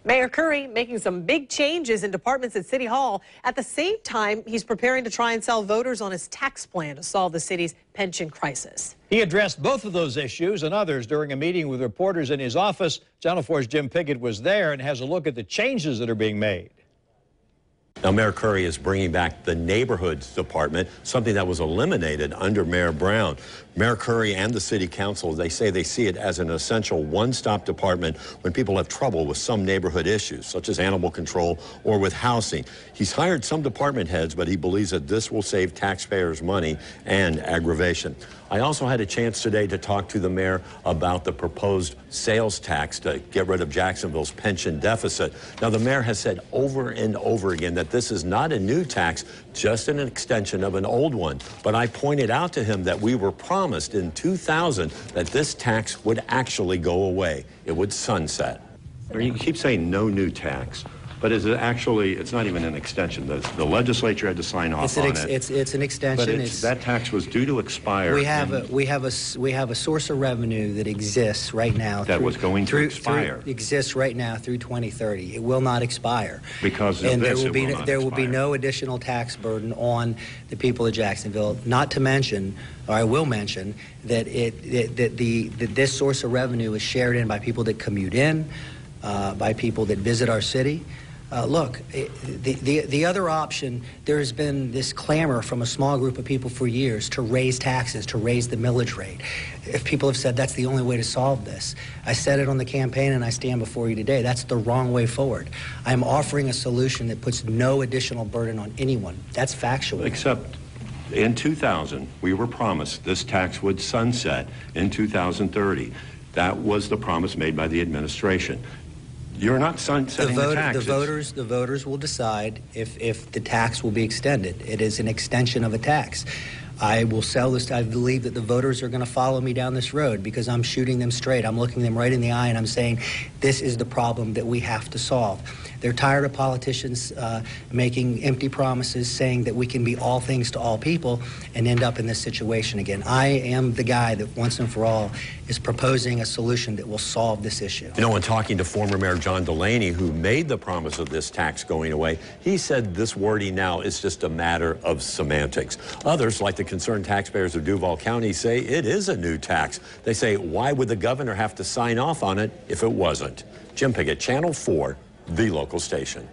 Mayor Curry making some big changes in departments at City Hall. At the same time, he's preparing to try and sell voters on his tax plan to solve the city's pension crisis. He addressed both of those issues and others during a meeting with reporters in his office. Channel 4's Jim Pickett was there and has a look at the changes that are being made. Now, Mayor Curry is bringing back the Neighborhoods Department, something that was eliminated under Mayor Brown. Mayor Curry and the City Council, they say they see it as an essential one-stop department when people have trouble with some neighborhood issues, such as animal control or with housing. He's hired some department heads, but he believes that this will save taxpayers money and aggravation. I also had a chance today to talk to the mayor about the proposed sales tax to get rid of Jacksonville's pension deficit. Now, the mayor has said over and over again that this is not a new tax, just an extension of an old one. But I pointed out to him that we were promised in 2000 that this tax would actually go away. It would sunset. You keep saying no new tax. But is it actually, it's not even an extension. The legislature had to sign off on it. It's an extension. But that tax was due to expire. We have a source of revenue that exists right now. That was going to expire. Exists right now through 2030. It will not expire. Because of this, there will be no additional tax burden on the people of Jacksonville. Not to mention, or I will mention, that this source of revenue is shared in by people that commute in, by people that visit our city. Look, the other option, there has been this clamor from a small group of people for years to raise taxes, to raise the millage rate. If people have said that's the only way to solve this. I said it on the campaign and I stand before you today. That's the wrong way forward. I'm offering a solution that puts no additional burden on anyone. That's factual. Except in 2000, we were promised this tax would sunset in 2030. That was the promise made by the administration. You're not sunsetting the tax. The voters will decide if the tax will be extended. It is an extension of a tax. I will sell this. I believe that the voters are going to follow me down this road because I'm shooting them straight. I'm looking them right in the eye and I'm saying this is the problem that we have to solve. They're tired of politicians making empty promises saying that we can be all things to all people and end up in this situation again. I am the guy that once and for all is proposing a solution that will solve this issue. You know, when talking to former Mayor John Delaney, who made the promise of this tax going away, he said this wording now is just a matter of semantics. Others, like the concerned taxpayers of Duval County, say it is a new tax. They say, why would the governor have to sign off on it if it wasn't? Jim Pickett, Channel 4, the local station.